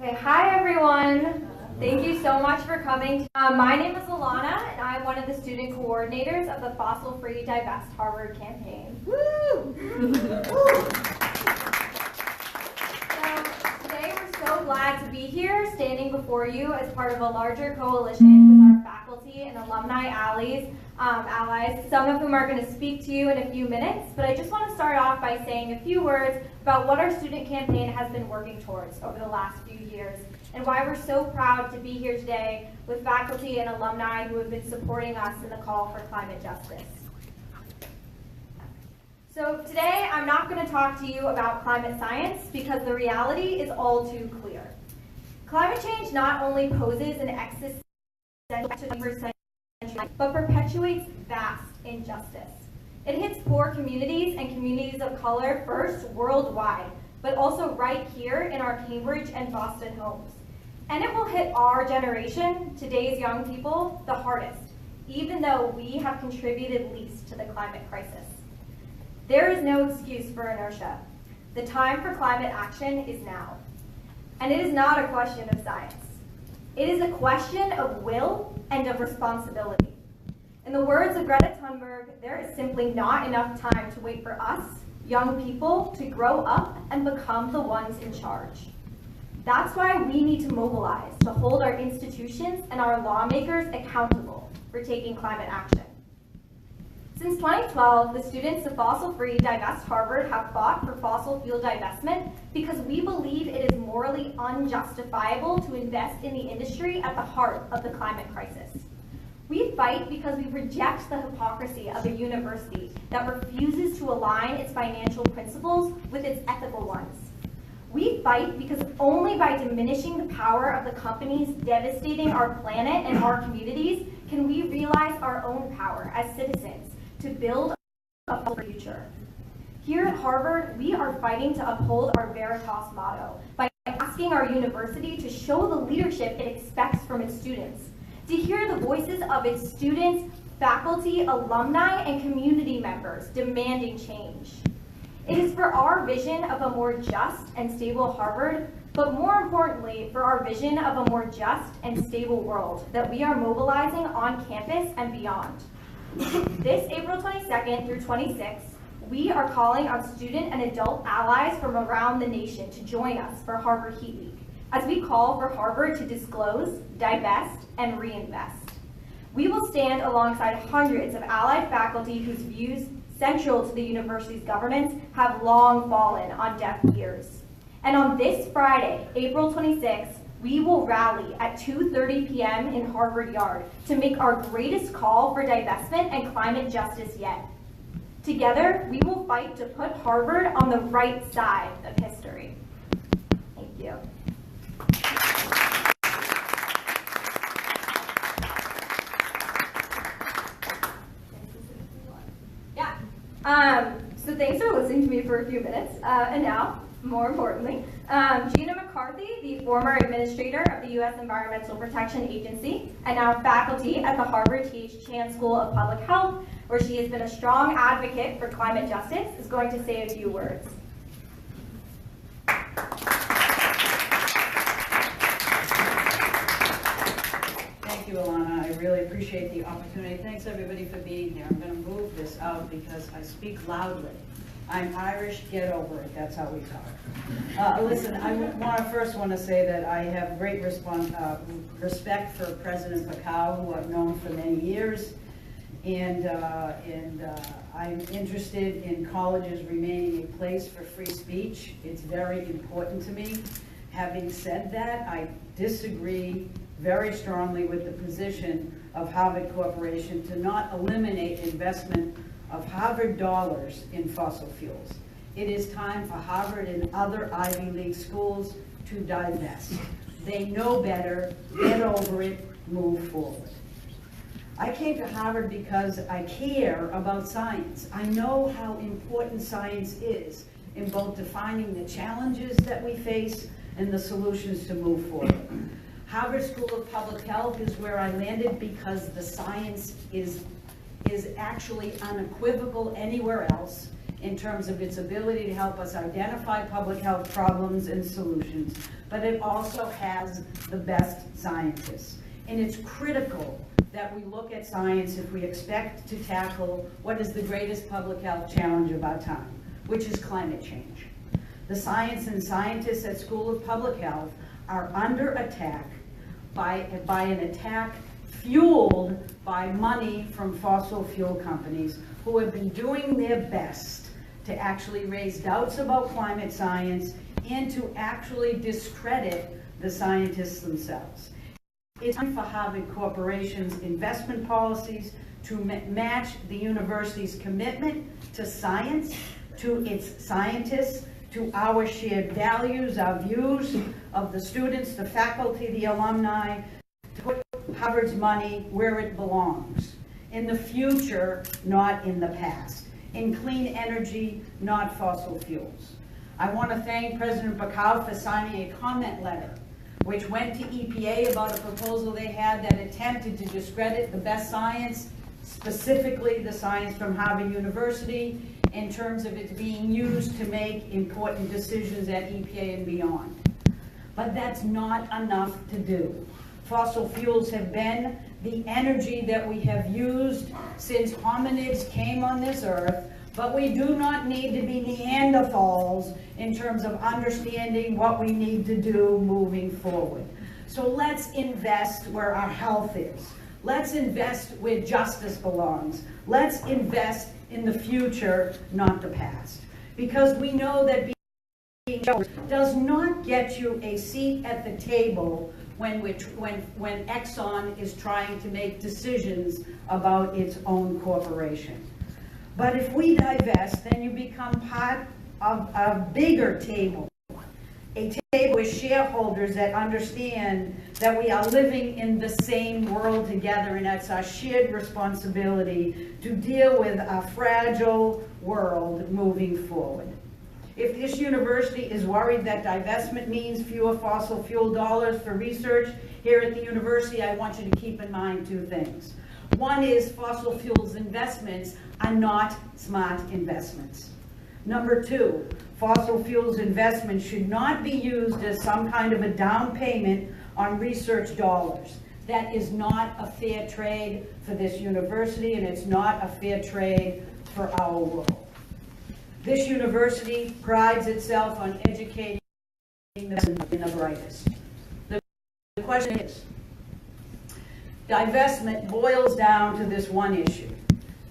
Okay, hi everyone. Thank you so much for coming. My name is Ilana, and I'm one of the student coordinators of the Fossil-Free Divest Harvard campaign. Woo! So today we're so glad to be here, standing before you as part of a larger coalition with our faculty and alumni allies, some of whom are going to speak to you in a few minutes. But I just want to start off by saying a few words about what our student campaign has been working towards over the last few years, and why we're so proud to be here today with faculty and alumni who have been supporting us in the call for climate justice. So today, I'm not going to talk to you about climate science because the reality is all too clear. Climate change not only poses an existential threat, but perpetuates vast injustice. It hits poor communities and communities of color first worldwide, but also right here in our Cambridge and Boston homes. And it will hit our generation, today's young people, the hardest, even though we have contributed least to the climate crisis. There is no excuse for inertia. The time for climate action is now. And it is not a question of science. It is a question of will and of responsibility. In the words of Greta Thunberg, there is simply not enough time to wait for us, young people, to grow up and become the ones in charge. That's why we need to mobilize to hold our institutions and our lawmakers accountable for taking climate action. Since 2012, the students of Fossil-Free Divest Harvard have fought for fossil fuel divestment because we believe it is morally unjustifiable to invest in the industry at the heart of the climate crisis. We fight because we reject the hypocrisy of a university that refuses to align its financial principles with its ethical ones. We fight because only by diminishing the power of the companies devastating our planet and our communities can we realize our own power as citizens to build a better future. Here at Harvard, we are fighting to uphold our Veritas motto by asking our university to show the leadership it expects from its students, to hear the voices of its students, faculty, alumni, and community members demanding change. It is for our vision of a more just and stable Harvard, but more importantly, for our vision of a more just and stable world that we are mobilizing on campus and beyond. This April 22nd through 26th, we are calling on student and adult allies from around the nation to join us for Harvard Heat Week, as we call for Harvard to disclose, divest, and reinvest. We will stand alongside hundreds of allied faculty whose views central to the university's governance have long fallen on deaf ears. And on this Friday, April 26th, we will rally at 2:30 p.m. in Harvard Yard to make our greatest call for divestment and climate justice yet. Together, we will fight to put Harvard on the right side of history. Thank you. So thanks for listening to me for a few minutes. And now, more importantly, Gina McCarthy, the former administrator of the U.S. Environmental Protection Agency, and now faculty at the Harvard T.H. Chan School of Public Health, where she has been a strong advocate for climate justice, is going to say a few words. Thank you, Ilana. I really appreciate the opportunity. Thanks, everybody, for being here. I'm going to move this out because I speak loudly. I'm Irish, get over it. That's how we talk. Listen, I want to say that I have great respect for President Pacau, who I've known for many years, and I'm interested in colleges remaining a place for free speech. It's very important to me. Having said that, I disagree very strongly with the position of Harvard Corporation to not eliminate investment of Harvard dollars in fossil fuels. It is time for Harvard and other Ivy League schools to divest. They know better, get over it, move forward. I came to Harvard because I care about science. I know how important science is in both defining the challenges that we face and the solutions to move forward. Harvard School of Public Health is where I landed because the science is actually unequivocal anywhere else, in terms of its ability to help us identify public health problems and solutions, but it also has the best scientists. And it's critical that we look at science if we expect to tackle what is the greatest public health challenge of our time, which is climate change. The science and scientists at School of Public Health are under attack by an attack fueled by money from fossil fuel companies who have been doing their best to actually raise doubts about climate science and to actually discredit the scientists themselves. It's time for Harvard Corporation's investment policies to match the university's commitment to science, to its scientists, to our shared values, our views of the students, the faculty, the alumni, to put Harvard's money where it belongs, in the future, not in the past, in clean energy, not fossil fuels. I want to thank President Bacow for signing a comment letter which went to EPA about a proposal they had that attempted to discredit the best science, specifically the science from Harvard University, in terms of it being used to make important decisions at EPA and beyond. But that's not enough to do. Fossil fuels have been the energy that we have used since hominids came on this earth, but we do not need to be Neanderthals in terms of understanding what we need to do moving forward. So let's invest where our health is. Let's invest where justice belongs. Let's invest in the future, not the past. Because we know that being does not get you a seat at the table when Exxon is trying to make decisions about its own corporation. But if we divest, then you become part of a bigger table, a table with shareholders that understand that we are living in the same world together, and that's our shared responsibility to deal with a fragile world moving forward. If this university is worried that divestment means fewer fossil fuel dollars for research here at the university, I want you to keep in mind two things. One is fossil fuels investments are not smart investments. Number two, fossil fuels investments should not be used as some kind of a down payment on research dollars. That is not a fair trade for this university, and it's not a fair trade for our world. This university prides itself on educating the brightest. The question is, divestment boils down to this one issue.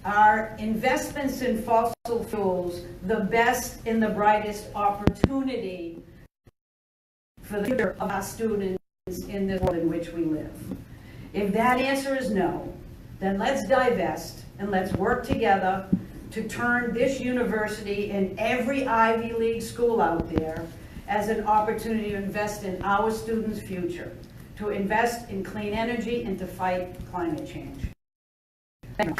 Are investments in fossil fuels the best and the brightest opportunity for the future of our students in the world in which we live? If that answer is no, then let's divest and let's work together to turn this university and every Ivy League school out there as an opportunity to invest in our students' future, to invest in clean energy and to fight climate change. Thank you.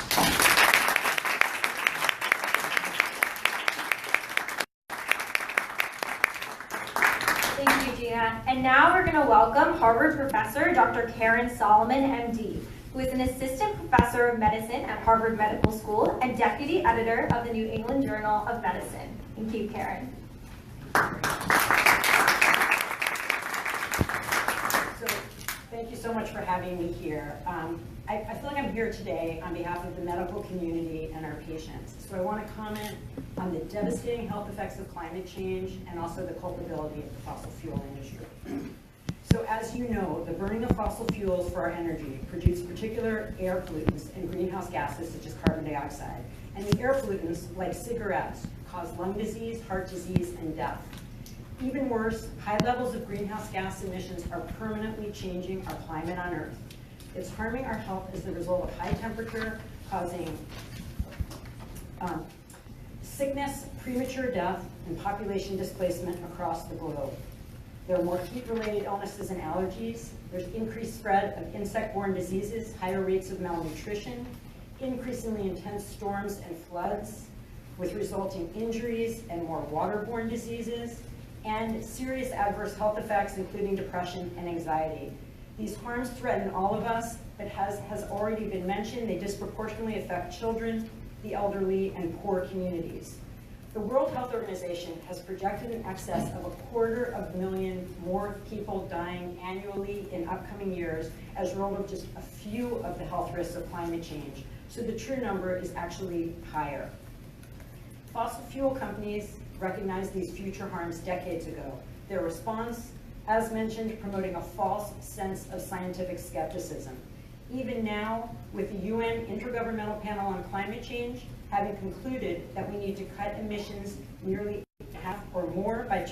Thank you, Gina. And now we're going to welcome Harvard professor Dr. Caren Solomon, MD, who is an assistant professor of medicine at Harvard Medical School and deputy editor of the New England Journal of Medicine. Thank you, Caren. Thank you so much for having me here. I feel like I'm here today on behalf of the medical community and our patients. So I want to comment on the devastating health effects of climate change and also the culpability of the fossil fuel industry. So as you know, the burning of fossil fuels for our energy produce particular air pollutants and greenhouse gases such as carbon dioxide. And the air pollutants, like cigarettes, cause lung disease, heart disease, and death. Even worse, high levels of greenhouse gas emissions are permanently changing our climate on Earth. It's harming our health as the result of high temperature, causing sickness, premature death, and population displacement across the globe. There are more heat-related illnesses and allergies. There's increased spread of insect-borne diseases, higher rates of malnutrition, increasingly intense storms and floods, with resulting injuries and more waterborne diseases, and serious adverse health effects, including depression and anxiety. These harms threaten all of us, but has already been mentioned, they disproportionately affect children, the elderly, and poor communities. The World Health Organization has projected in excess of 250,000 more people dying annually in upcoming years as a result of just a few of the health risks of climate change. So the true number is actually higher. Fossil fuel companies recognized these future harms decades ago. Their response, as mentioned, promoting a false sense of scientific skepticism. Even now, with the UN Intergovernmental Panel on Climate Change having concluded that we need to cut emissions nearly half or more by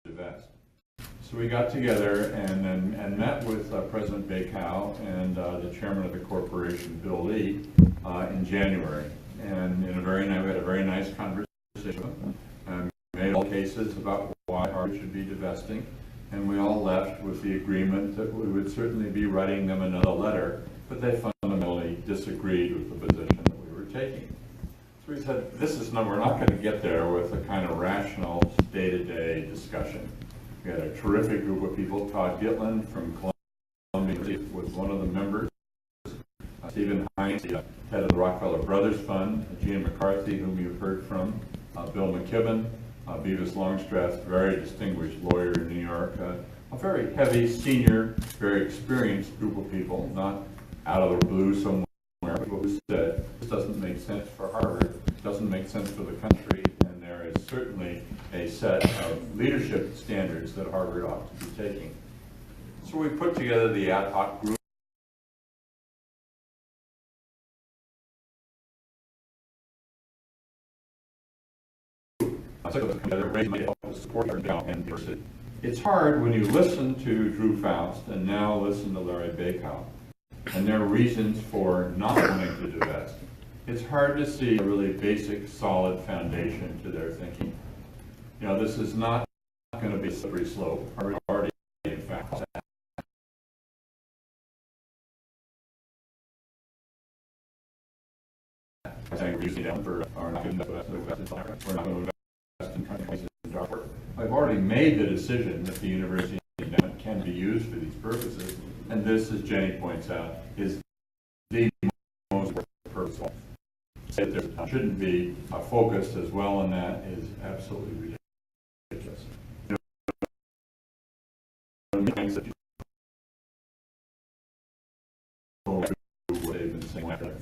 Divest. So we got together and met with President Bacow and the chairman of the corporation, Bill Lee, in January. And we had a very nice conversation. Made all cases about why Harvard should be divesting, and we all left with the agreement that we would certainly be writing them another letter, but they fundamentally disagreed with the position that we were taking. So we said, we're not going to get there with a kind of rational day-to-day discussion. We had a terrific group of people. Todd Gitlin from Columbia was one of the members. Stephen Hines, head of the Rockefeller Brothers Fund. Gina McCarthy, whom you've heard from. Bill McKibben. Beavis Longstreth, very distinguished lawyer in New York. A very heavy, senior, very experienced group of people, not out of the blue somewhere, people who said, this doesn't make sense for Harvard, it doesn't make sense for the country, and there is certainly a set of leadership standards that Harvard ought to be taking. So we put together the ad hoc group. It's hard when you listen to Drew Faust and now listen to Larry Bacow and their reasons for not wanting to divest. It's hard to see a really basic, solid foundation to their thinking. You know, this is not going to be a slippery slope. Already, in fact, saying we're using them for our not going to invest in countries in Darfur. I've already made the decision that the university endowment can be used for these purposes, and this, as Jenny points out, is the most purposeful. Say that there shouldn't be a focus as well on that is absolutely ridiculous. You know, things that they've been saying after.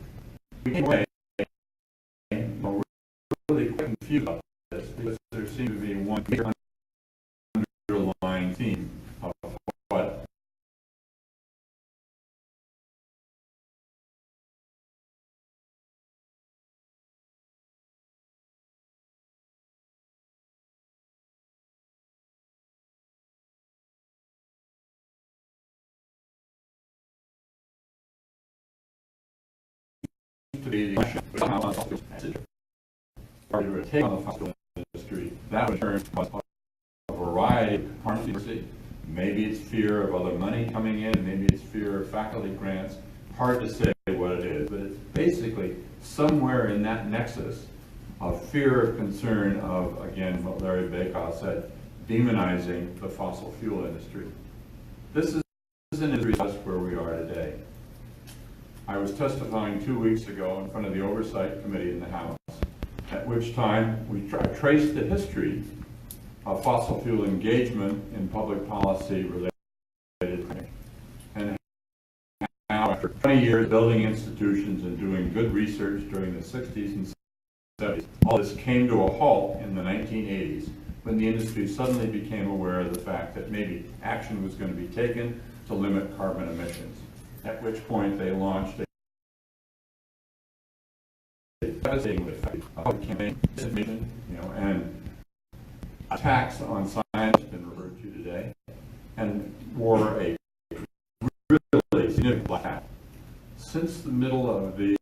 Anyway, we're really quite confused about this because there seems to be one underlying theme of what to be the message to take on the fossil industry. That would turn a variety of harms to the university. Maybe it's fear of other money coming in, maybe it's fear of faculty grants. Hard to say what it is, but it's basically somewhere in that nexus of fear of concern of, again, what Larry Bacow said, demonizing the fossil fuel industry. This is an industry that's where we are today. I was testifying 2 weeks ago in front of the Oversight Committee in the House, at which time we traced the history of fossil fuel engagement in public policy related. And now, after 20 years building institutions and doing good research during the 60s and 70s, all this came to a halt in the 1980s when the industry suddenly became aware of the fact that maybe action was going to be taken to limit carbon emissions. At which point they launched a devastating campaign, and attacks on science have been referred to today, and wore a really significant black hat. Since the middle of the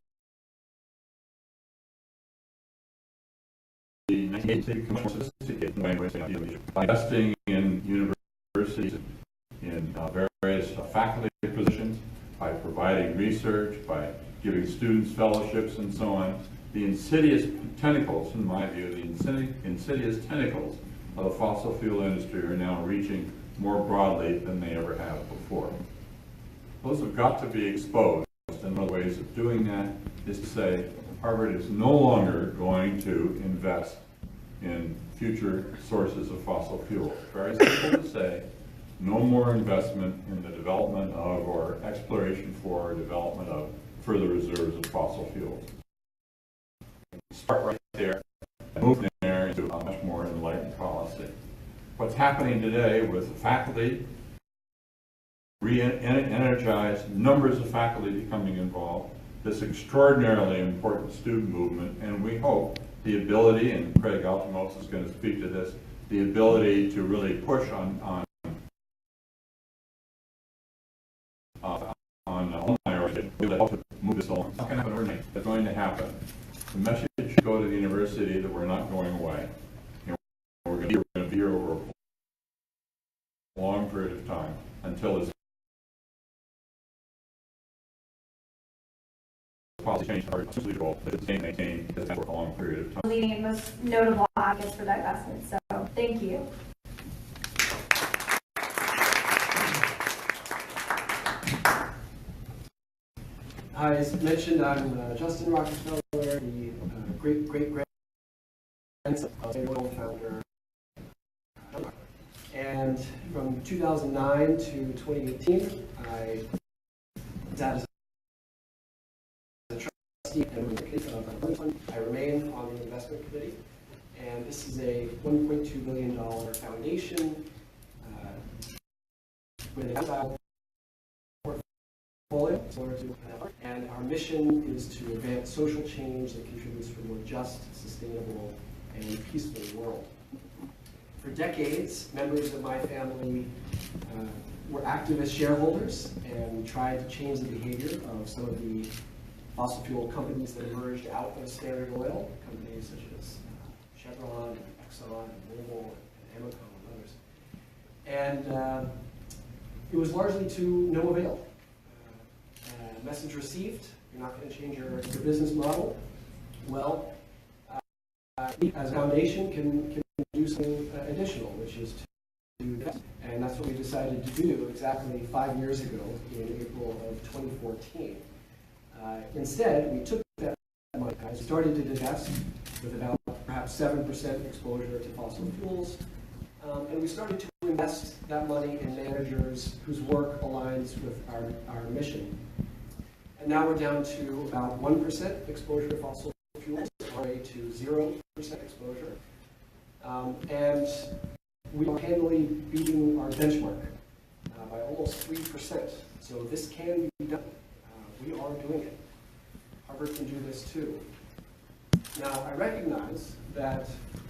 1980s, by investing in universities, in various faculty positions, by providing research, by giving students fellowships and so on, the insidious tentacles, in my view, the insidious tentacles of the fossil fuel industry are now reaching more broadly than they ever have before. Those have got to be exposed, and one of the ways of doing that is to say Harvard is no longer going to invest in future sources of fossil fuel. Very simple to say, no more investment in the development of or exploration for or development of further reserves of fossil fuels. Start right there and move there into a much more enlightened policy. What's happening today with the faculty, re-energized, numbers of faculty becoming involved, this extraordinarily important student movement, and we hope the ability, and Craig Altemose is going to speak to this, the ability to really push on alumni organizations to help move this along. It's not going to happen overnight. It's going to happen. The message should go to the university that we're not going away. We're going to be here over a long period of time until this policy change are legal, but it's maintained for a long period of time. Leading and most notable advocates for divestment. So thank you. As mentioned, I'm Justin Rockefeller, the great-grandson of Engel.Founder. And from 2009 to 2018, I was out as a trustee and I remain on the investment committee. And this is a $1.2 billion foundation with an outside portfolio, and our mission is to advance social change that contributes to a more just, sustainable, and peaceful world. For decades, members of my family were activist shareholders and tried to change the behavior of some of the fossil fuel companies that emerged out of Standard Oil, companies such as Chevron, and Exxon, and Mobil, and Amoco, and others. And it was largely to no avail. Message received, you're not going to change your business model. Well, we as a foundation can do something additional, which is to invest. And that's what we decided to do exactly 5 years ago in April of 2014. Instead, we took that money, started to divest with about perhaps 7% exposure to fossil fuels, and we started to invest that money in managers whose work aligns with our mission. And now we're down to about 1% exposure to fossil fuels, on our way to 0% exposure. And we are handily beating our benchmark by almost 3%. So this can be done. We are doing it. Harvard can do this too. Now, I recognize that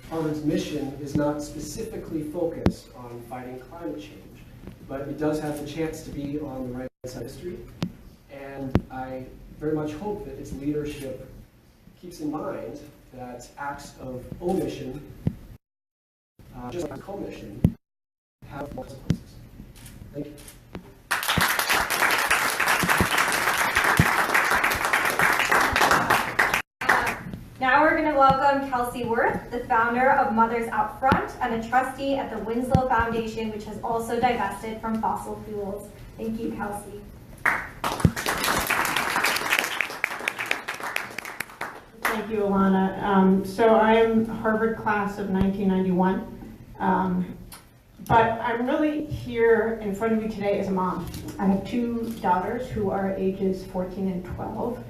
Harvard's mission is not specifically focused on fighting climate change, but it does have the chance to be on the right side of history. And I very much hope that its leadership keeps in mind that acts of omission, just like commission, have consequences. Thank you. Now we're going to welcome Kelsey Wirth, the founder of Mothers Out Front and a trustee at the Winslow Foundation, which has also divested from fossil fuels. Thank you, Kelsey. Thank you, Ilana. So I'm Harvard class of 1991, but I'm really here in front of you today as a mom. I have 2 daughters who are ages 14 and 12,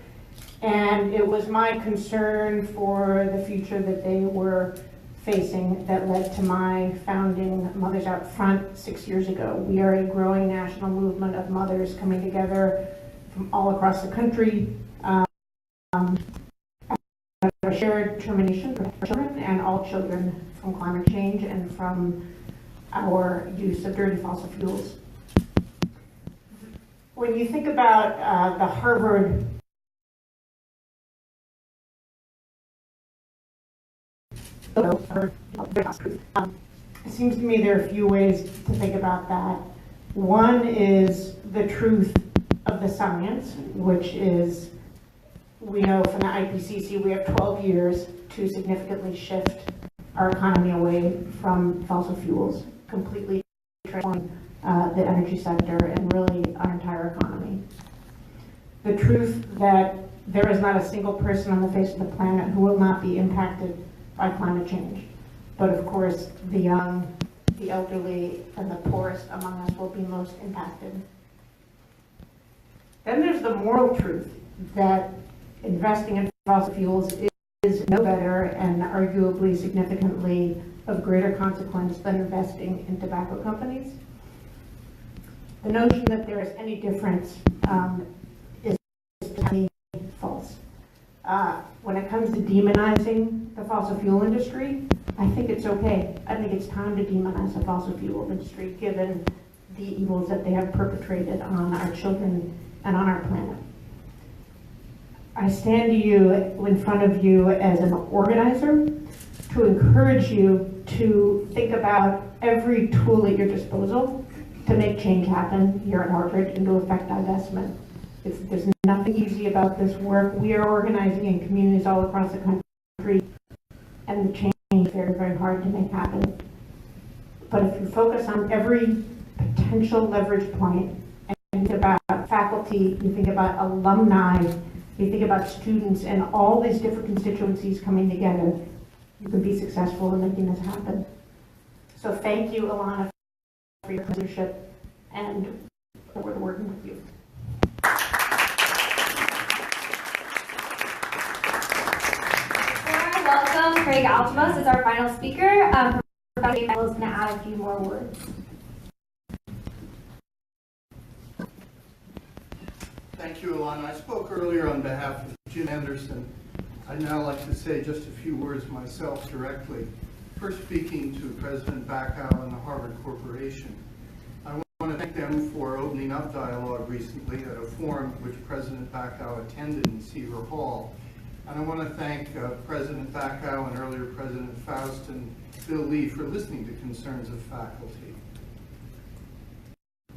and it was my concern for the future that they were facing that led to my founding Mothers Out Front 6 years ago. We are a growing national movement of mothers coming together from all across the country, a shared determination for children and all children from climate change and from our use of dirty fossil fuels. When you think about the Harvard it seems to me there are a few ways to think about that. One is the truth of the science, which is we know from the IPCC we have 12 years to significantly shift our economy away from fossil fuels, completely transforming the energy sector and really our entire economy. The truth that there is not a single person on the face of the planet who will not be impacted by climate change. But of course, the young, the elderly, and the poorest among us will be most impacted. Then there's the moral truth that investing in fossil fuels is no better and arguably significantly of greater consequence than investing in tobacco companies. The notion that there is any difference is false. When it comes to demonizing the fossil fuel industry, I think it's okay. I think it's time to demonize the fossil fuel industry given the evils that they have perpetrated on our children and on our planet. I stand to you in front of you as an organizer to encourage you to think about every tool at your disposal to make change happen here at Harvard and to affect divestment. There's nothing easy about this work. We are organizing in communities all across the country, and the change is very, very hard to make happen. But if you focus on every potential leverage point, and you think about faculty, you think about alumni, you think about students, and all these different constituencies coming together, you can be successful in making this happen. So thank you, Ilana, for your leadership, and forward to working with you. Welcome, Craig Altemose is our final speaker. Professor Bell is going to add a few more words. Thank you, Ilana. I spoke earlier on behalf of Jim Anderson, I'd now like to say just a few words myself directly. First, speaking to President Bacow and the Harvard Corporation. I want to thank them for opening up dialogue recently at a forum which President Bacow attended in Seaver Hall. And I want to thank President Bacow and earlier President Faust and Bill Lee for listening to concerns of faculty.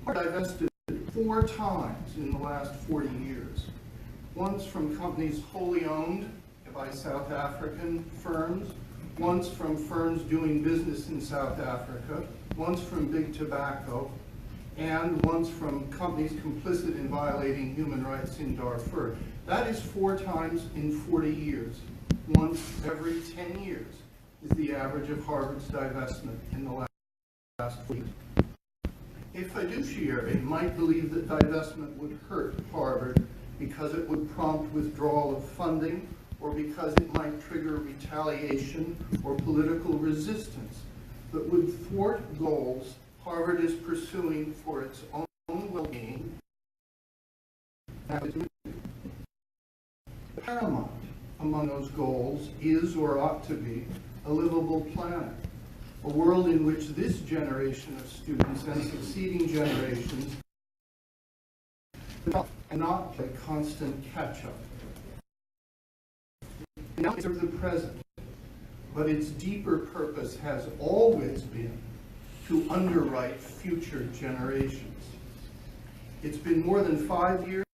Harvard divested 4 times in the last 40 years. Once from companies wholly owned by South African firms, once from firms doing business in South Africa, once from big tobacco, and once from companies complicit in violating human rights in Darfur. That is 4 times in 40 years. Once every 10 years is the average of Harvard's divestment in the last week. A fiduciary might believe that divestment would hurt Harvard because it would prompt withdrawal of funding, or because it might trigger retaliation or political resistance, but would thwart goals Harvard is pursuing for its own well-being. Paramount among those goals is, or ought to be, a livable planet, a world in which this generation of students and succeeding generations cannot play constant catch-up. Now it's the present, but its deeper purpose has always been to underwrite future generations. It's been more than 5 years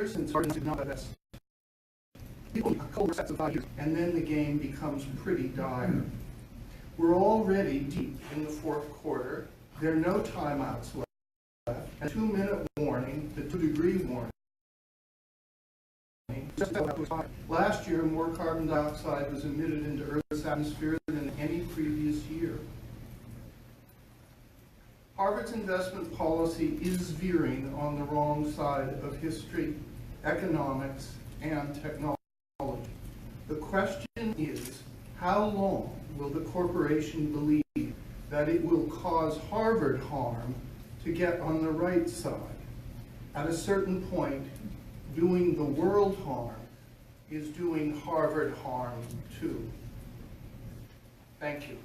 since Harvard did not divest. People a couple sets of 5 years, and then the game becomes pretty dire. We're already deep in the 4th quarter. There are no timeouts left. A 2-minute warning, the 2-degree warning. Last year, more carbon dioxide was emitted into Earth's atmosphere than any previous year. Harvard's investment policy is veering on the wrong side of history, economics, and technology. The question is, how long will the corporation believe that it will cause Harvard harm to get on the right side? At a certain point, doing the world harm is doing Harvard harm too. Thank you.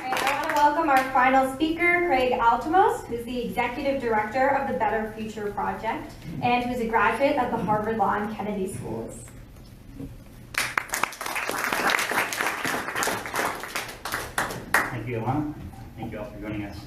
I want to welcome our final speaker, Craig Altemose, who's the Executive Director of the Better Future Project and who's a graduate of the Harvard Law and Kennedy Schools. Thank you, Ilana. Thank you all for joining us.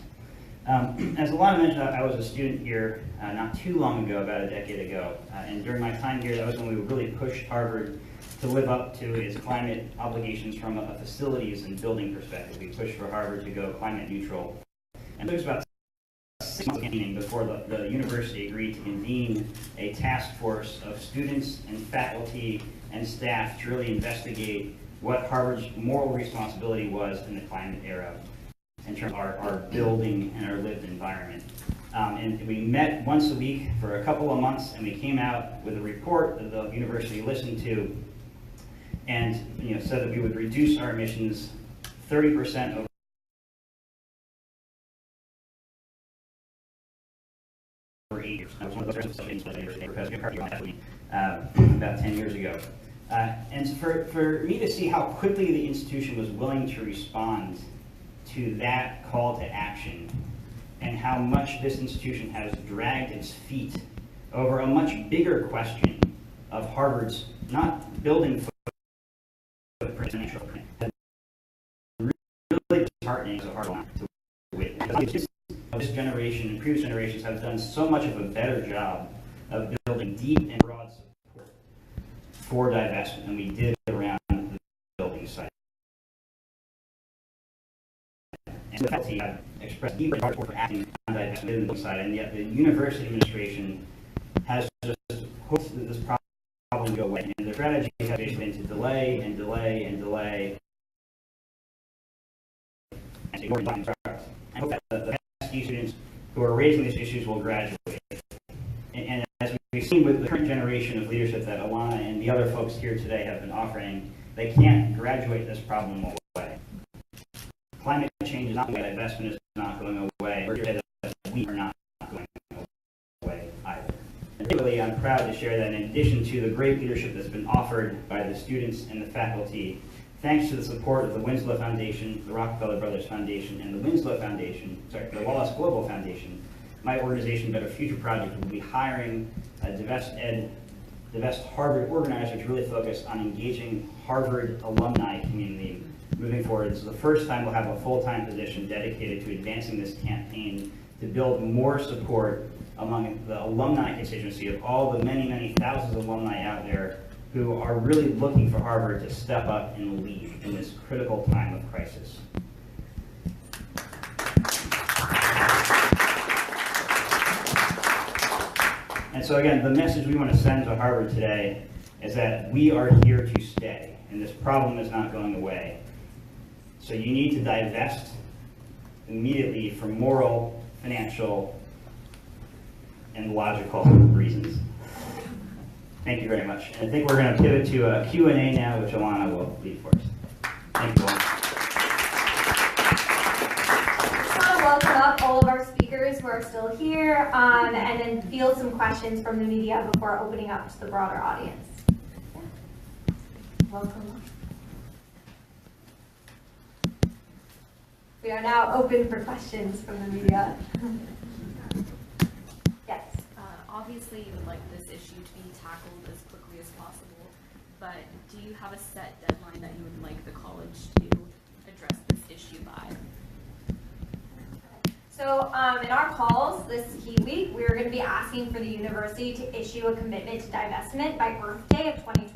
As Ilana mentioned, I was a student here not too long ago, about a decade ago, and during my time here, that was when we really pushed Harvard to live up to its climate obligations from a facilities and building perspective. We pushed for Harvard to go climate neutral. And it was about 6 months before the university agreed to convene a task force of students and faculty and staff to really investigate what Harvard's moral responsibility was in the climate era in terms of our building and our lived environment. And we met once a week for a couple of months, and we came out with a report that the university listened to, and said that we would reduce our emissions 30% over 8 years. That was one of those things that Professor McCarthy about 10 years ago. And for me to see how quickly the institution was willing to respond to that call to action, and how much this institution has dragged its feet over a much bigger question of Harvard's not building footprint, really disheartening as a Harvard to witness. This generation and previous generations have done so much of a better job of building deep and broad support for divestment than we did around the building site. And the faculty have expressed deep support for acting on divestment in the building site, and yet the university administration has just hoped that this problem would go away. And the strategy has basically been to delay and delay and delay, and ignore the instructors. I hope that the PhD students who are raising these issues will graduate. And as we've seen with the current generation of leadership that Ilana and the other folks here today have been offering, they can't graduate this problem away. Climate change is not going away, divestment is not going away. We're here to say that we are not going away either. And really, I'm proud to share that in addition to the great leadership that's been offered by the students and the faculty, thanks to the support of the Winslow Foundation, the Rockefeller Brothers Foundation, and the the Wallace Global Foundation, my organization, Better Future Project, will be hiring a Divest.Harvard organizer to really focus on engaging Harvard alumni community moving forward. This is the first time we'll have a full-time position dedicated to advancing this campaign to build more support among the alumni constituency of all the many, many thousands of alumni out there who are really looking for Harvard to step up and lead in this critical time of crisis. And so again, the message we want to send to Harvard today is that we are here to stay, and this problem is not going away. So you need to divest immediately for moral, financial, and logical reasons. Thank you very much. And I think we're going to pivot to a Q&A now, which Ilana will lead for us. Thank you all. Welcome up all of our speakers who are still here, and then field some questions from the media before opening up to the broader audience. Yeah. Welcome. We are now open for questions from the media. Yes. Obviously, you would like this issue to be tackled as quickly as possible, but do you have a set deadline that you would like the college to address this issue by? So in our calls this HUEJ week, we're going to be asking for the university to issue a commitment to divestment by Earth Day of 2020.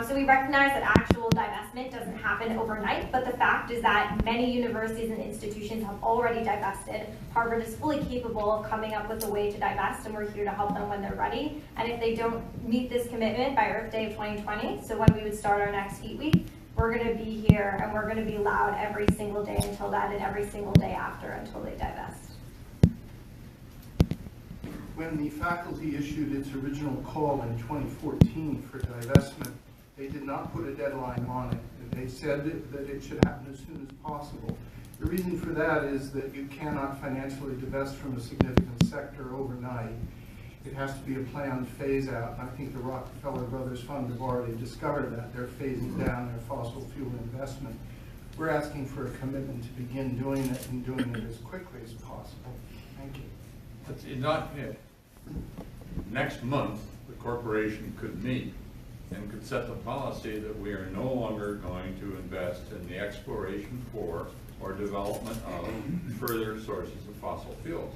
So we recognize that actual divestment doesn't happen overnight, but the fact is that many universities and institutions have already divested. Harvard is fully capable of coming up with a way to divest, and we're here to help them when they're ready. And if they don't meet this commitment by Earth Day of 2020, so when we would start our next HUEJ week, we're going to be here and we're going to be loud every single day until that and every single day after until they divest. When the faculty issued its original call in 2014 for divestment, they did not put a deadline on it. They said that it should happen as soon as possible. The reason for that is that you cannot financially divest from a significant sector overnight. It has to be a planned phase out. And I think the Rockefeller.Fund have already discovered that. They're phasing down their fossil fuel investment. We're asking for a commitment to begin doing it and doing it as quickly as possible. Thank you. It's not it. Next month, the corporation could meet and could set the policy that we are no longer going to invest in the exploration for or development of further sources of fossil fuels.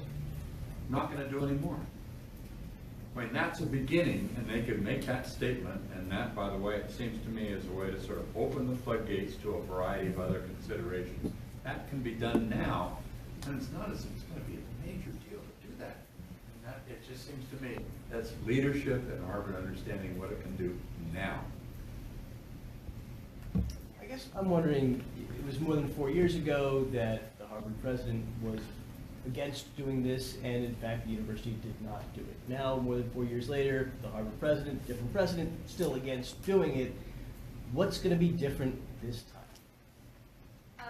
Not going to do any more. I mean, that's a beginning, and they could make that statement, and that, by the way, it seems to me is a way to sort of open the floodgates to a variety of other considerations. That can be done now, and it's not as if it's going to be a major deal to do that. And that it just seems to me that's leadership and Harvard understanding what it can do now. I guess I'm wondering, it was more than 4 years ago that the Harvard president was against doing this, and in fact the university did not do it. Now, more than 4 years later, the Harvard president, different president, still against doing it. What's going to be different this time?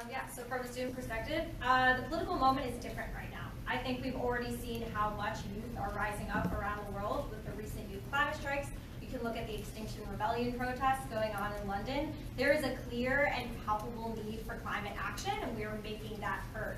Yeah, so from a student perspective, the political moment is different right now. I think we've already seen how much youth are rising up around the world with the recent youth climate strikes. You can look at the Extinction Rebellion protests going on in London. There is a clear and palpable need for climate action, and we are making that heard.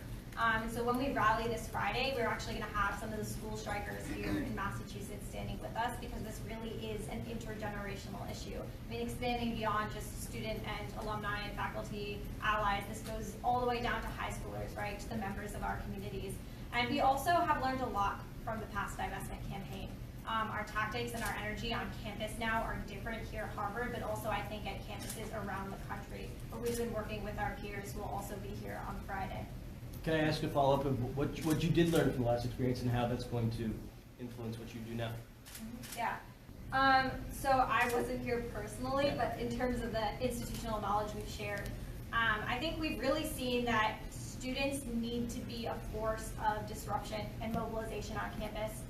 So when we rally this Friday, we're actually going to have some of the school strikers here in Massachusetts standing with us, because this really is an intergenerational issue. I mean, expanding beyond just student and alumni and faculty allies, this goes all the way down to high schoolers, right, to the members of our communities. And we also have learned a lot from the past divestment campaign. Our tactics and our energy on campus now are different here at Harvard, but also I think at campuses around the country. But we've been working with our peers who will also be here on Friday. Can I ask a follow-up of what you did learn from the last experience and how that's going to influence what you do now? Yeah. So I wasn't here personally, but in terms of the institutional knowledge we've shared, I think we've really seen that students need to be a force of disruption and mobilization on campus.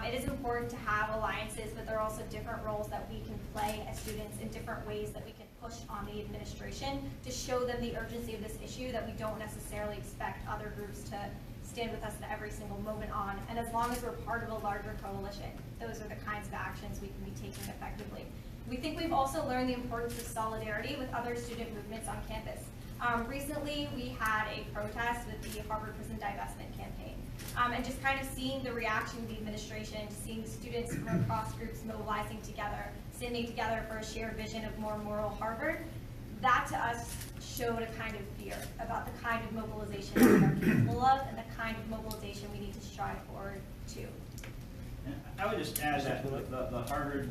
It is important to have alliances, but there are also different roles that we can play as students in different ways that we can push on the administration to show them the urgency of this issue that we don't necessarily expect other groups to stand with us in every single moment on, and as long as we're part of a larger coalition, those are the kinds of actions we can be taking effectively. We think we've also learned the importance of solidarity with other student movements on campus. Recently, we had a protest with the Harvard Prison Divestment campaign. And just kind of seeing the reaction of the administration, seeing students from across groups mobilizing together, standing together for a shared vision of more moral Harvard, that to us showed a kind of fear about the kind of mobilization we are capable of and the kind of mobilization we need to strive forward to. I would just add that the Harvard,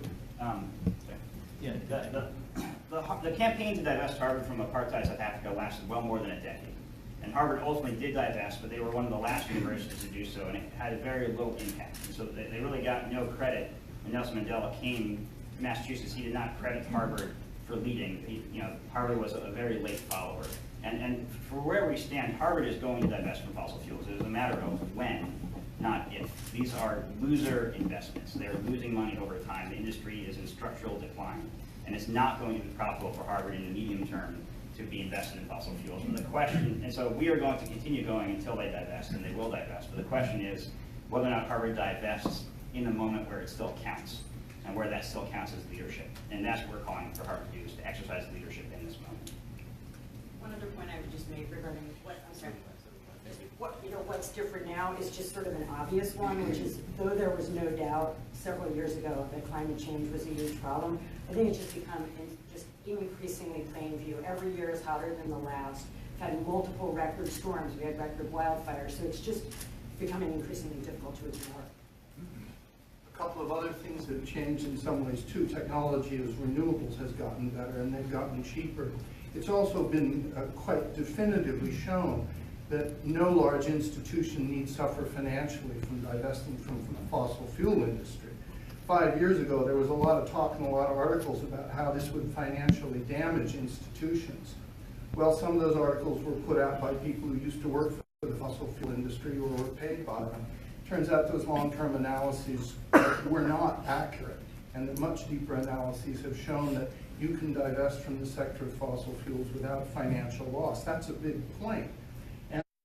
the campaign to divest Harvard from apartheid South Africa lasted well more than a decade. And Harvard ultimately did divest, but they were one of the last universities to do so, and it had a very low impact. And so they really got no credit. When Nelson Mandela came to Massachusetts, he did not credit Harvard for leading. Harvard was a very late follower. And for where we stand, Harvard is going to divest from fossil fuels. It is a matter of when, not if. These are loser investments. They're losing money over time. The industry is in structural decline, and it's not going to be profitable for Harvard in the medium term to be invested in fossil fuels. And the question, and so we are going to continue going until they divest, and they will divest. But the question is whether or not Harvard divests in the moment where it still counts, and where that still counts as leadership. And that's what we're calling for Harvard to do, is to exercise leadership in this moment. One other point I would just make regarding what's different now is just sort of an obvious one, which is, though there was no doubt several years ago that climate change was a huge problem, I think it's just become just increasingly plain view. Every year is hotter than the last. We've had multiple record storms. We had record wildfires. So it's just becoming increasingly difficult to ignore. A couple of other things that have changed in some ways too. Technology as renewables has gotten better and they've gotten cheaper. It's also been quite definitively shown that no large institution need suffer financially from divesting from the fossil fuel industry. 5 years ago, there was a lot of talk and a lot of articles about how this would financially damage institutions. Well, some of those articles were put out by people who used to work for the fossil fuel industry or were paid by them. Turns out those long-term analyses were not accurate, and that much deeper analyses have shown that you can divest from the sector of fossil fuels without financial loss. That's a big point.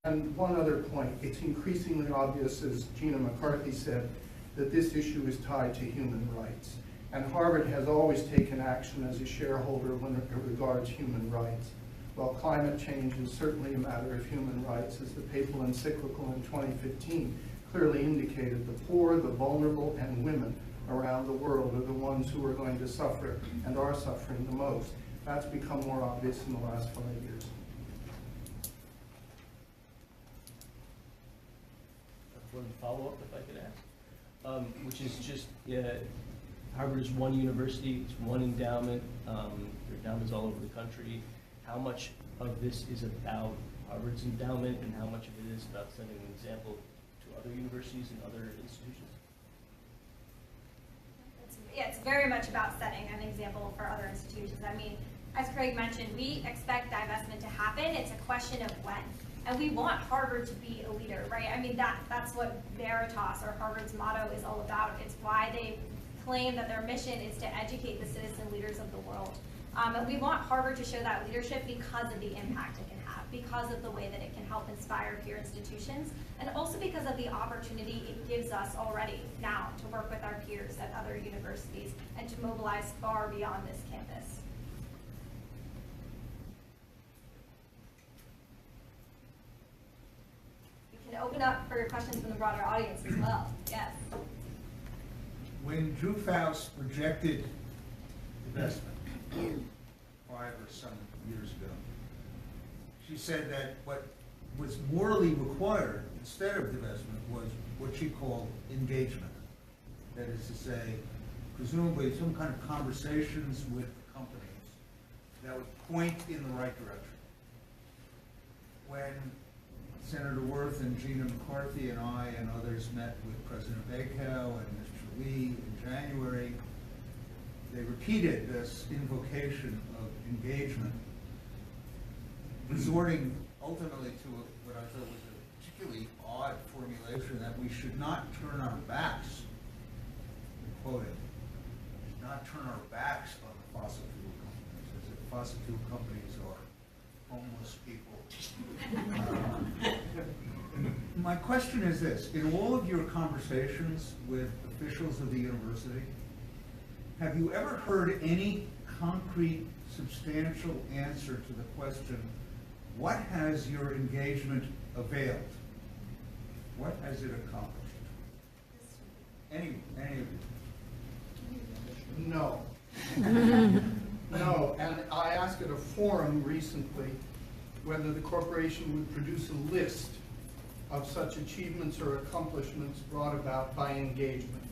And one other point, it's increasingly obvious, as Gina McCarthy said, that this issue is tied to human rights. And Harvard has always taken action as a shareholder when it regards human rights. While climate change is certainly a matter of human rights, as the papal encyclical in 2015 clearly indicated, the poor, the vulnerable, and women around the world are the ones who are going to suffer and are suffering the most. That's become more obvious in the last 5 years. One follow-up, if I could ask, which is just, Harvard is one university, it's one endowment, there are endowments all over the country. How much of this is about Harvard's endowment, and how much of it is about setting an example to other universities and other institutions? It's very much about setting an example for other institutions. I mean, as Craig mentioned, we expect divestment to happen. It's a question of when. And we want Harvard to be a leader, right? I mean, that's what Veritas, or Harvard's motto, is all about. It's why they claim that their mission is to educate the citizen leaders of the world. And we want Harvard to show that leadership because of the impact it can have, because of the way that it can help inspire peer institutions, and also because of the opportunity it gives us already now to work with our peers at other universities and to mobilize far beyond this campus. Open up for your questions from the broader audience as well. Yes. When Drew Faust rejected divestment 5 or some years ago, she said that what was morally required instead of divestment was what she called engagement. That is to say, presumably some kind of conversations with companies that would point in the right direction. When Senator Wirth and Gina McCarthy and I and others met with President Bacow and Mr. Lee in January, they repeated this invocation of engagement, resorting ultimately to what I thought was a particularly odd formulation, that we should not turn our backs, quoting, not turn our backs on the fossil fuel companies, as if fossil fuel companies are homeless people. My question is this: in all of your conversations with officials of the university, have you ever heard any concrete, substantial answer to the question, what has your engagement availed? What has it accomplished? Any of you? No. No, and I asked at a forum recently whether the corporation would produce a list of such achievements or accomplishments brought about by engagement.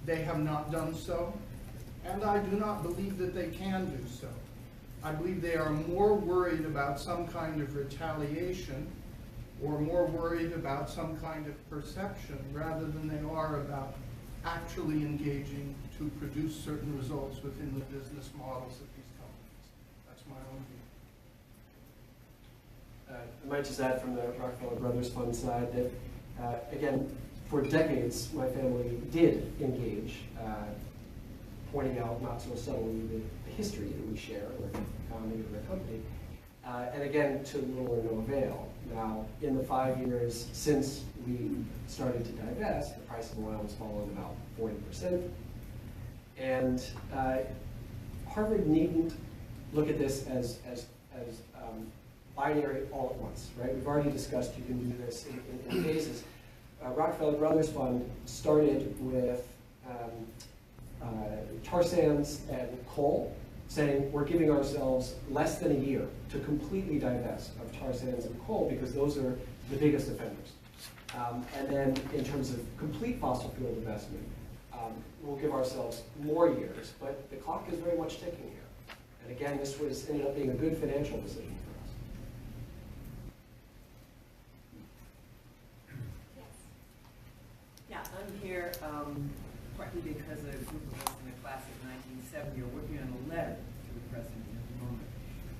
They have not done so, and I do not believe that they can do so. I believe they are more worried about some kind of retaliation or more worried about some kind of perception rather than they are about actually engaging to produce certain results within the business models of these companies. That's my own view. I might just add from the Rockefeller Brothers Fund side that, again, for decades, my family did engage, pointing out not so subtly the history that we share with the founding of the company. And again, to little or no avail. Now, in the 5 years since we started to divest, the price of oil has fallen about 40%. And Harvard needn't look at this as binary all at once, right? We've already discussed you can do this in phases. Rockefeller Brothers Fund started with tar sands and coal, saying we're giving ourselves less than a year to completely divest of tar sands and coal because those are the biggest offenders. And then in terms of complete fossil fuel divestment, we'll give ourselves more years, but the clock is very much ticking here. And again, this ended up being a good financial decision for us. Yeah, I'm here partly because a group of us in the class of 1970 are working on a letter to the president at the moment.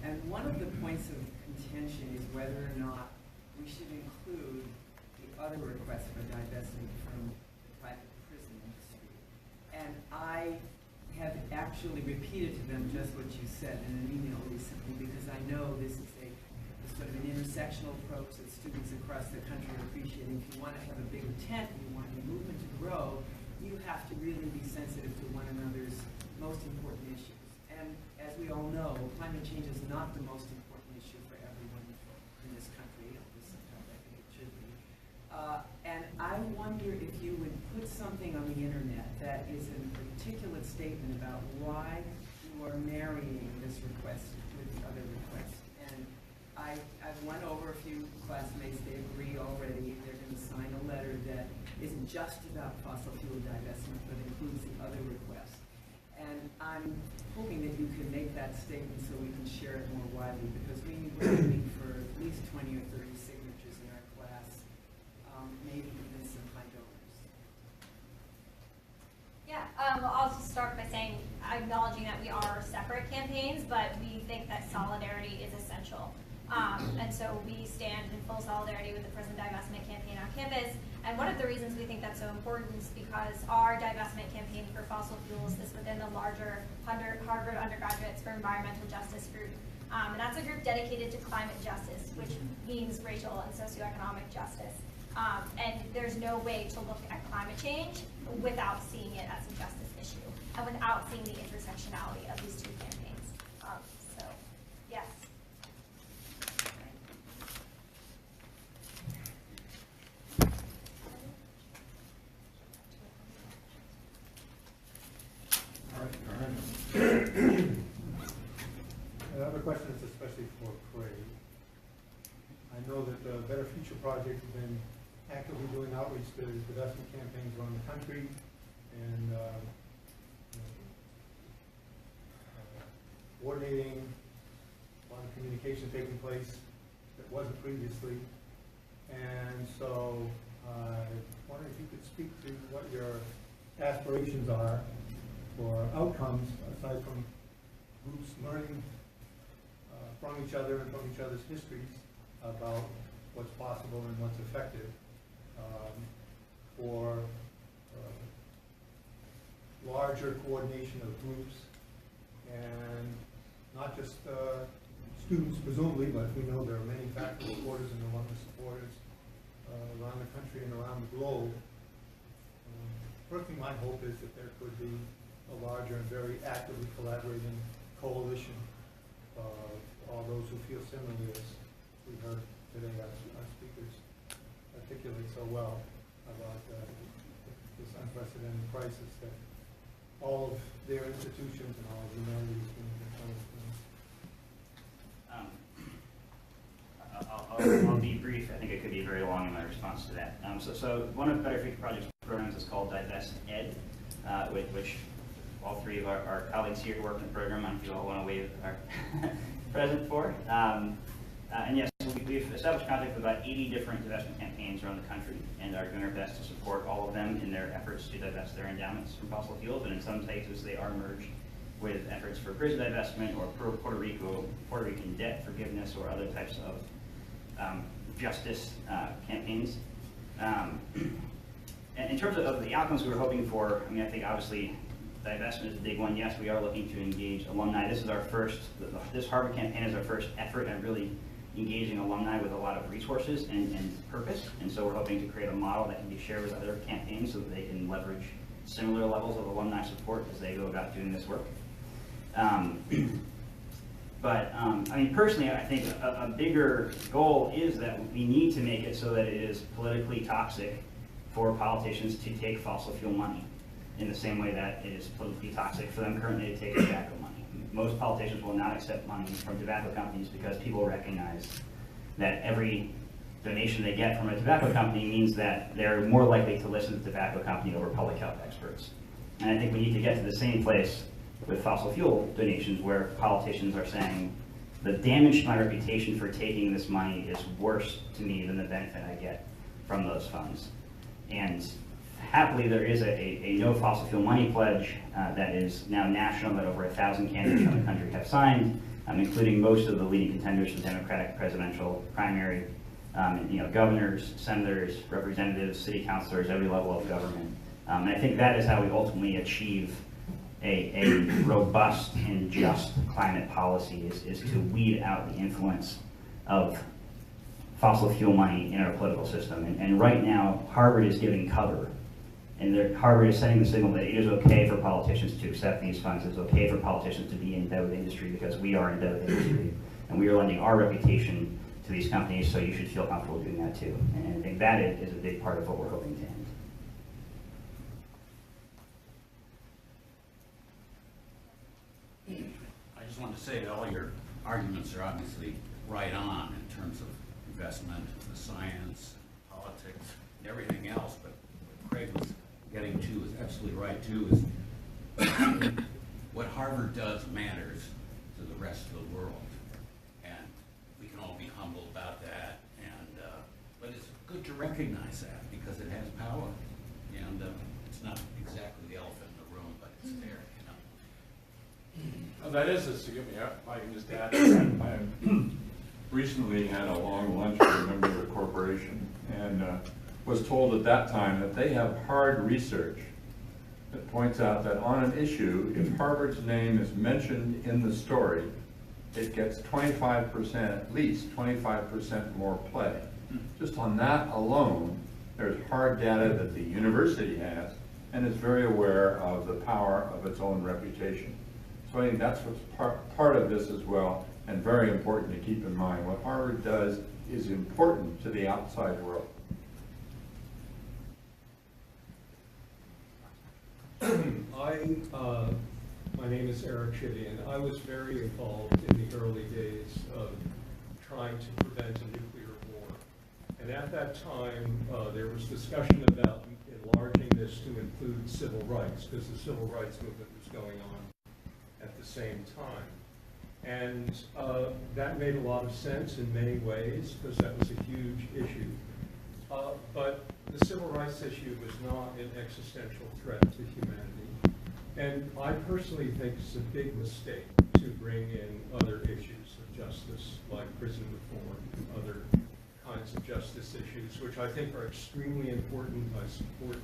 And one of the points of contention is whether or not we should include the other requests for divestment from the private prison industry. And I have actually repeated to them just what you said in an email recently because I know this is a sort of an intersectional approach that students across the country are appreciating. If you want to have a bigger tent and you want your movement to grow, you have to really be sensitive to one another's most important issues. And as we all know, climate change is not the most important issue for everyone in this country. At least sometimes I think it should be. And I wonder if you would put something on the internet that is an articulate statement about why you are marrying this request with the other request. And I've went over a few classmates, they agree already, they're going to sign a letter that isn't just about fossil fuel divestment, but includes the other requests. And I'm hoping that you can make that statement so we can share it more widely, because we need for at least 20 or 30 signatures in our class, maybe even some high donors. Yeah, well, I'll just start by saying, acknowledging that we are separate campaigns, but we think that solidarity is essential. And so we stand in full solidarity with the prison divestment campaign on campus. And one of the reasons we think that's so important is because our divestment campaign for fossil fuels is within the larger Harvard Undergraduates for Environmental Justice group. And that's a group dedicated to climate justice, which means racial and socioeconomic justice. And there's no way to look at climate change without seeing it as a justice issue and without seeing the intersectionality of these two campaigns. So, yes. Another question is especially for Craig. I know that the Better Future Project has been actively doing outreach to divestment campaigns around the country and coordinating a lot of communication taking place that wasn't previously. And so I wonder if you could speak to what your aspirations are for outcomes aside from groups learning from each other and from each other's histories about what's possible and what's effective for larger coordination of groups and not just students presumably, but we know there are many faculty supporters and alumni supporters around the country and around the globe. Personally, my hope is that there could be a larger and very actively collaborating coalition of all those who feel similarly as we heard today our speakers articulate so well about this unprecedented crisis that all of their institutions and all of humanity is being confronted with. I'll be brief. I think it could be very long in my response to that. So one of Better Future Project's programs is called Divest Ed, which all three of our colleagues here work in the program. I don't know if you all want to wave our present for. And yes, we've established contact with about 80 different divestment campaigns around the country and are doing our best to support all of them in their efforts to divest their endowments from fossil fuels. And in some cases, they are merged with efforts for prison divestment or Puerto Rican debt forgiveness or other types of justice campaigns. And in terms of the outcomes we were hoping for, I mean, I think obviously divestment is a big one. Yes, we are looking to engage alumni. This is our first, this Harvard campaign is our first effort at really engaging alumni with a lot of resources and purpose. And so we're hoping to create a model that can be shared with other campaigns so that they can leverage similar levels of alumni support as they go about doing this work. I mean, personally, I think a bigger goal is that we need to make it so that it is politically toxic for politicians to take fossil fuel money in the same way that it is politically toxic for them currently to take tobacco money. Most politicians will not accept money from tobacco companies because people recognize that every donation they get from a tobacco company means that they're more likely to listen to the tobacco company over public health experts. And I think we need to get to the same place with fossil fuel donations where politicians are saying the damage to my reputation for taking this money is worse to me than the benefit I get from those funds. And happily, there is a no fossil fuel money pledge that is now national that over 1,000 candidates from the country have signed, including most of the leading contenders for the Democratic presidential primary, governors, senators, representatives, city councilors, every level of government. And I think that is how we ultimately achieve a robust and just climate policy is to weed out the influence of fossil fuel money in our political system. And right now, Harvard is giving cover. And Harvard is sending the signal that it is okay for politicians to accept these funds. It's okay for politicians to be in debt with industry because we are in debt with industry. And we are lending our reputation to these companies, so you should feel comfortable doing that too. And I think that is a big part of what we're hoping to end. I just want to say that all your arguments are obviously right on in terms of investment, the science, politics, and everything else, but what Craig was getting to is absolutely right too, is what Harvard does matters to the rest of the world. And we can all be humble about that, and but it's good to recognize that because it has power. And it's not exactly the elephant in the room, but it's there. Well, that is a significant, if I can just add to that. I recently had a long lunch with a member of the corporation and was told at that time that they have hard research that points out that on an issue, if Harvard's name is mentioned in the story, it gets 25%, at least 25% more play. Just on that alone, there's hard data that the university has and is very aware of the power of its own reputation. So I think that's what's part of this as well, and very important to keep in mind. What Harvard does is important to the outside world. My name is Eric Chitty, and I was very involved in the early days of trying to prevent a nuclear war. And at that time, there was discussion about enlarging this to include civil rights, because the civil rights movement was going on at the same time. And that made a lot of sense in many ways, because that was a huge issue. But the civil rights issue was not an existential threat to humanity. And I personally think it's a big mistake to bring in other issues of justice, like prison reform and other kinds of justice issues, which I think are extremely important. I support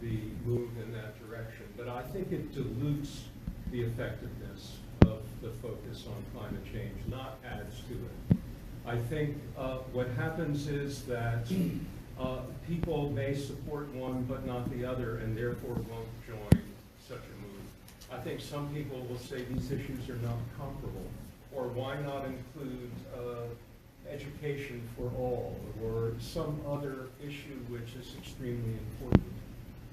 the move in that direction. But I think it dilutes the effectiveness of the focus on climate change, not adds to it. I think what happens is that people may support one but not the other, and therefore won't join such a move. I think some people will say these issues are not comparable, or why not include education for all, or some other issue which is extremely important.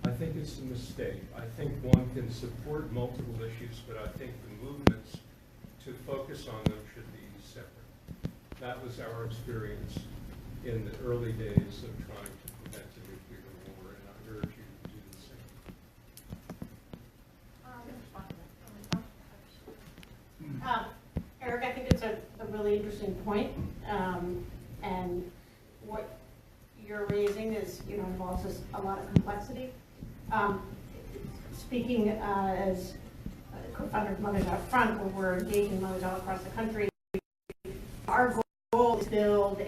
I think it's a mistake. I think one can support multiple issues, but I think the movements to focus on them should be separate. That was our experience in the early days of trying to prevent a nuclear war, and I urge you to do the same. Eric, I think it's a really interesting point, and what you're raising is, involves a lot of complexity. Speaking as co-founder of Mothers Out Front, where we're engaging mothers all across the country, our goal is to build